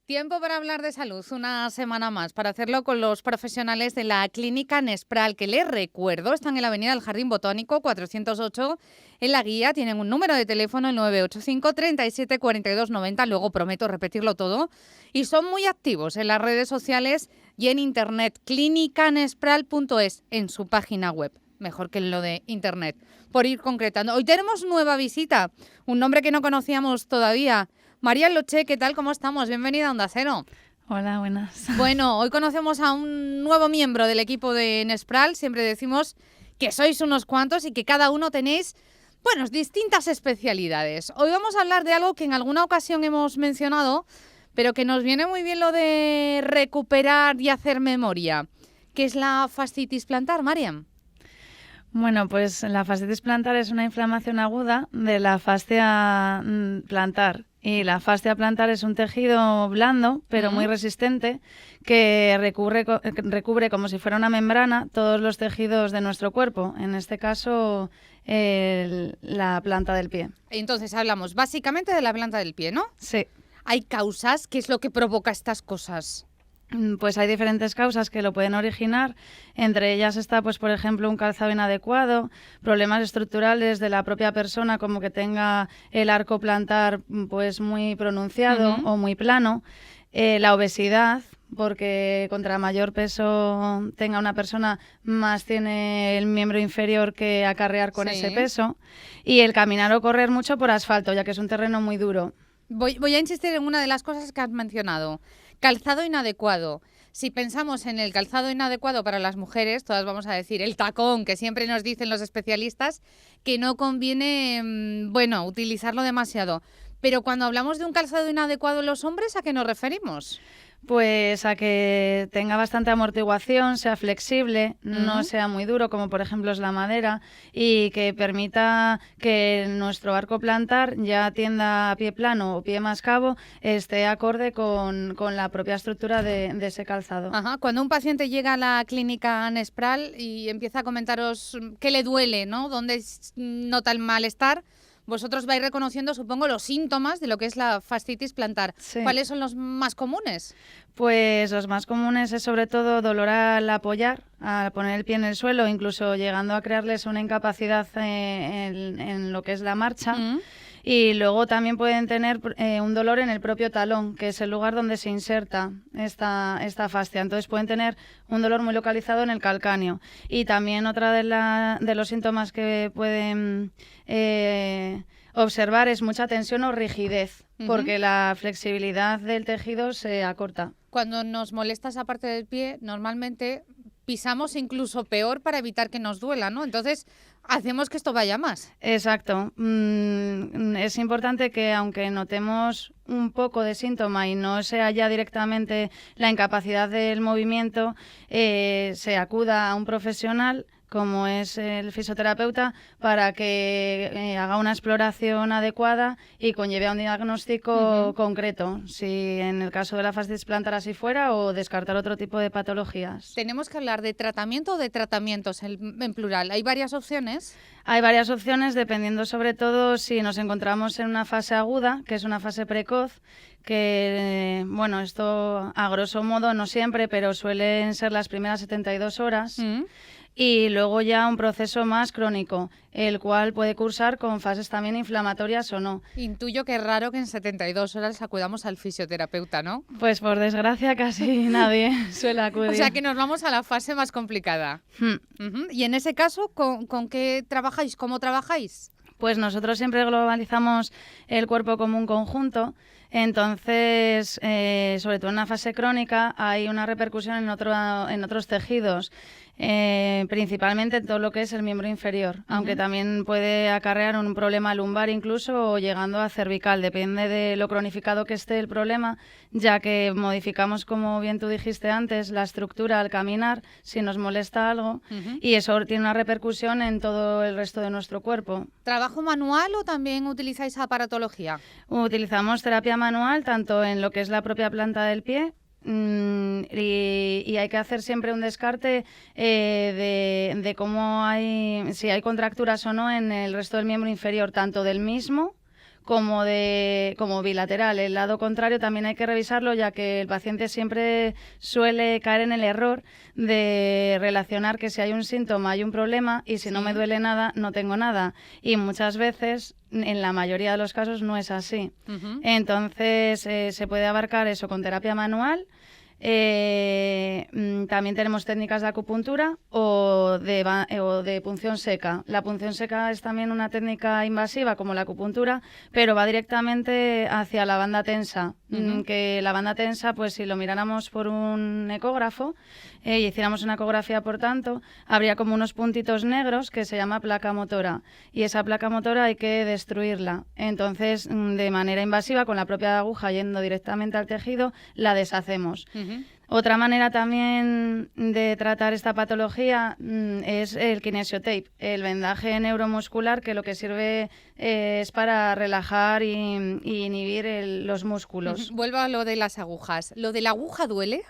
Tiempo para hablar de salud, una semana más, para hacerlo con los profesionales de la Clínica Nespral, que les recuerdo, están en la avenida del Jardín Botánico, 408, en la guía. Tienen un número de teléfono, el 985 37 42 90, luego prometo repetirlo todo, y son muy activos en las redes sociales y en internet, clinicanespral.es, en su página web. Mejor que en lo de internet, por ir concretando. Hoy tenemos nueva visita, un nombre que no conocíamos todavía. María Loche, ¿qué tal? ¿Cómo estamos? Bienvenida a Onda Cero. Hola, buenas. Bueno, hoy conocemos a un nuevo miembro del equipo de Nespral. Siempre decimos que sois unos cuantos y que cada uno tenéis, bueno, distintas especialidades. Hoy vamos a hablar de algo que en alguna ocasión hemos mencionado, pero que nos viene muy bien lo de recuperar y hacer memoria, que es la fascitis plantar, Mariam. Bueno, pues la fascitis plantar es una inflamación aguda de la fascia plantar. Y la fascia plantar es un tejido blando, pero muy resistente, que recubre como si fuera una membrana todos los tejidos de nuestro cuerpo, en este caso la planta del pie. Entonces hablamos básicamente de la planta del pie, ¿no? Sí. ¿Hay causas? ¿Qué es lo que provoca estas cosas? Pues hay diferentes causas que lo pueden originar. Entre ellas está, pues, por ejemplo, un calzado inadecuado, problemas estructurales de la propia persona, como que tenga el arco plantar pues muy pronunciado o muy plano, la obesidad, porque contra mayor peso tenga una persona, más tiene el miembro inferior que acarrear con ese peso, y el caminar o correr mucho por asfalto, ya que es un terreno muy duro. Voy a insistir en una de las cosas que has mencionado. Calzado inadecuado. Si pensamos en el calzado inadecuado para las mujeres, todas vamos a decir el tacón, que siempre nos dicen los especialistas que no conviene, utilizarlo demasiado. Pero cuando hablamos de un calzado inadecuado en los hombres, ¿a qué nos referimos? Pues a que tenga bastante amortiguación, sea flexible, no sea muy duro, como por ejemplo es la madera, y que permita que nuestro arco plantar, ya tienda a pie plano o pie más cabo, esté acorde con la propia estructura de ese calzado. Ajá. Cuando un paciente llega a la clínica Nespral y empieza a comentaros qué le duele, ¿no? ¿Dónde nota el malestar? Vosotros vais reconociendo, supongo, los síntomas de lo que es la fascitis plantar. Sí. ¿Cuáles son los más comunes? Pues los más comunes es sobre todo dolor al apoyar, al poner el pie en el suelo, incluso llegando a crearles una incapacidad en lo que es la marcha. Y luego también pueden tener un dolor en el propio talón, que es el lugar donde se inserta esta fascia. Entonces pueden tener un dolor muy localizado en el calcáneo. Y también otra de los síntomas que pueden observar es mucha tensión o rigidez, porque la flexibilidad del tejido se acorta. Cuando nos molesta esa parte del pie, normalmente pisamos incluso peor para evitar que nos duela, ¿no? Entonces, hacemos que esto vaya más. Exacto. Es importante que, aunque notemos un poco de síntoma y no sea ya directamente la incapacidad del movimiento, se acuda a un profesional, como es el fisioterapeuta, para que haga una exploración adecuada y conlleve a un diagnóstico concreto, si en el caso de la fascitis plantar así fuera, o descartar otro tipo de patologías. ¿Tenemos que hablar de tratamiento o de tratamientos en plural? ¿Hay varias opciones? Hay varias opciones, dependiendo sobre todo si nos encontramos en una fase aguda, que es una fase precoz, que, bueno, esto a grosso modo no siempre, pero suelen ser las primeras 72 horas. Y luego ya un proceso más crónico, el cual puede cursar con fases también inflamatorias o no. Intuyo que es raro que en 72 horas acudamos al fisioterapeuta, ¿no? Pues por desgracia casi nadie suele acudir. O sea que nos vamos a la fase más complicada. Y en ese caso, ¿con qué trabajáis? ¿Cómo trabajáis? Pues nosotros siempre globalizamos el cuerpo como un conjunto. Entonces, sobre todo en una fase crónica, hay una repercusión en otros tejidos, principalmente en todo lo que es el miembro inferior, aunque también puede acarrear un problema lumbar incluso, o llegando a cervical, depende de lo cronificado que esté el problema, ya que modificamos, como bien tú dijiste antes, la estructura al caminar, si nos molesta algo, y eso tiene una repercusión en todo el resto de nuestro cuerpo. ¿Trabajo manual o también utilizáis aparatología? Utilizamos terapia manual, tanto en lo que es la propia planta del pie, y hay que hacer siempre un descarte de cómo si hay contracturas o no en el resto del miembro inferior, tanto del mismo como bilateral. El lado contrario también hay que revisarlo, ya que el paciente siempre suele caer en el error de relacionar que si hay un síntoma hay un problema y si no me duele nada no tengo nada. Y muchas veces, en la mayoría de los casos, no es así. Entonces se puede abarcar eso con terapia manual. También tenemos técnicas de acupuntura o de punción seca. La punción seca es también una técnica invasiva como la acupuntura, pero va directamente hacia la banda tensa. Que la banda tensa, pues si lo miráramos por un ecógrafo y hiciéramos una ecografía, por tanto, habría como unos puntitos negros que se llama placa motora, y esa placa motora hay que destruirla. Entonces, de manera invasiva, con la propia aguja yendo directamente al tejido, la deshacemos. Otra manera también de tratar esta patología es el kinesiotape, el vendaje neuromuscular, que lo que sirve es para relajar y inhibir los músculos. Vuelvo a lo de las agujas. ¿Lo de la aguja duele?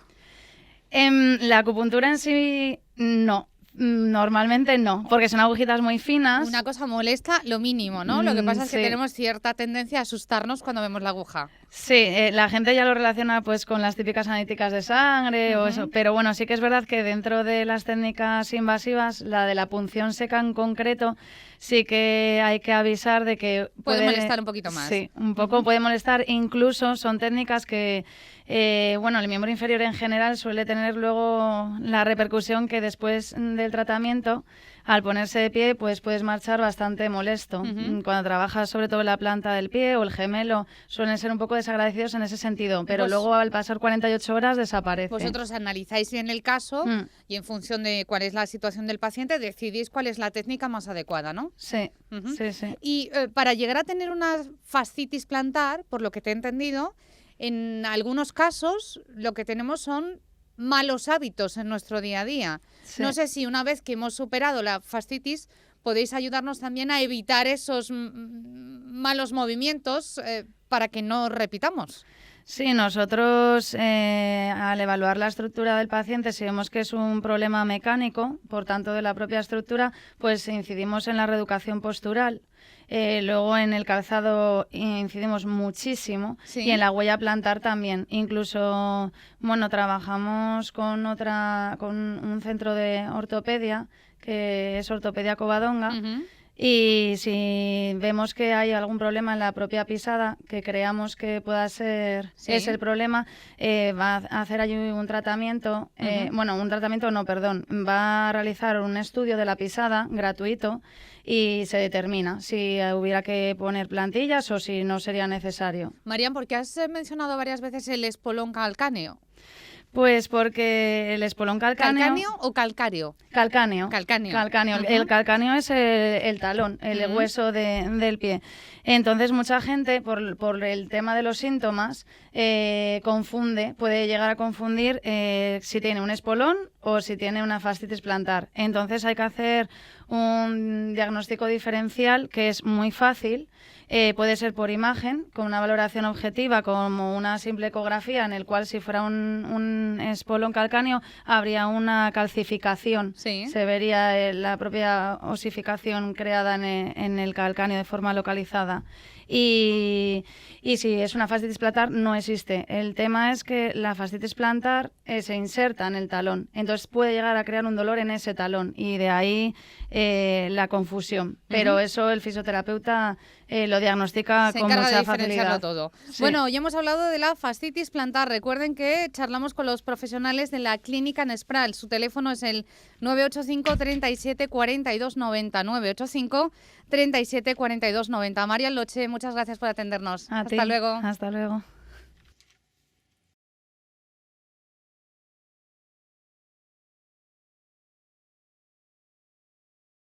La acupuntura en sí, no. Normalmente no, porque son agujitas muy finas. Una cosa molesta, lo mínimo, ¿no? Lo que pasa es que tenemos cierta tendencia a asustarnos cuando vemos la aguja. Sí, la gente ya lo relaciona pues con las típicas analíticas de sangre o eso, pero bueno, sí que es verdad que dentro de las técnicas invasivas, la de la punción seca en concreto, sí que hay que avisar de que puede molestar un poquito más. Sí, un poco puede molestar. Incluso son técnicas que, el miembro inferior en general suele tener luego la repercusión que después del tratamiento, al ponerse de pie, pues puedes marchar bastante molesto. Cuando trabajas sobre todo la planta del pie o el gemelo, suelen ser un poco desagradecidos en ese sentido, pero luego al pasar 48 horas desaparece. Vosotros analizáis bien el caso y en función de cuál es la situación del paciente decidís cuál es la técnica más adecuada, ¿no? Sí, sí. Y para llegar a tener una fascitis plantar, por lo que te he entendido, en algunos casos lo que tenemos son malos hábitos en nuestro día a día. Sí. No sé si una vez que hemos superado la fascitis podéis ayudarnos también a evitar esos malos movimientos para que no repitamos. Sí, nosotros al evaluar la estructura del paciente, si vemos que es un problema mecánico, por tanto de la propia estructura, pues incidimos en la reeducación postural. Luego en el calzado incidimos muchísimo y en la huella plantar también. Incluso, trabajamos con un centro de ortopedia, que es Ortopedia Covadonga. Y si vemos que hay algún problema en la propia pisada, que creamos que pueda ser ese el problema, va a hacer allí un tratamiento, va a realizar un estudio de la pisada gratuito y se determina si hubiera que poner plantillas o si no sería necesario. Marian, ¿por qué has mencionado varias veces el espolón calcáneo? Pues porque el espolón calcáneo... ¿Calcáneo o calcáreo? Calcáneo. El calcáneo es el talón, el hueso del pie. Entonces, mucha gente, por el tema de los síntomas, puede llegar a confundir si tiene un espolón o si tiene una fascitis plantar. Entonces, hay que hacer un diagnóstico diferencial que es muy fácil. Puede ser por imagen, con una valoración objetiva, como una simple ecografía, en el cual si fuera un espolón calcáneo habría una calcificación. Sí. Se vería la propia osificación creada en el calcáneo de forma localizada. Y si es una fascitis plantar, no existe. El tema es que la fascitis plantar se inserta en el talón, entonces puede llegar a crear un dolor en ese talón y de ahí la confusión. Pero eso el fisioterapeuta lo diagnostica con mucha facilidad. Todo. Sí. Bueno, hoy hemos hablado de la fascitis plantar. Recuerden que charlamos con los profesionales de la Clínica Nespral. Su teléfono es el 985 37 42 90. 985 37 42 90. Marian Loche, muchas gracias por atendernos. Hasta luego. Hasta luego.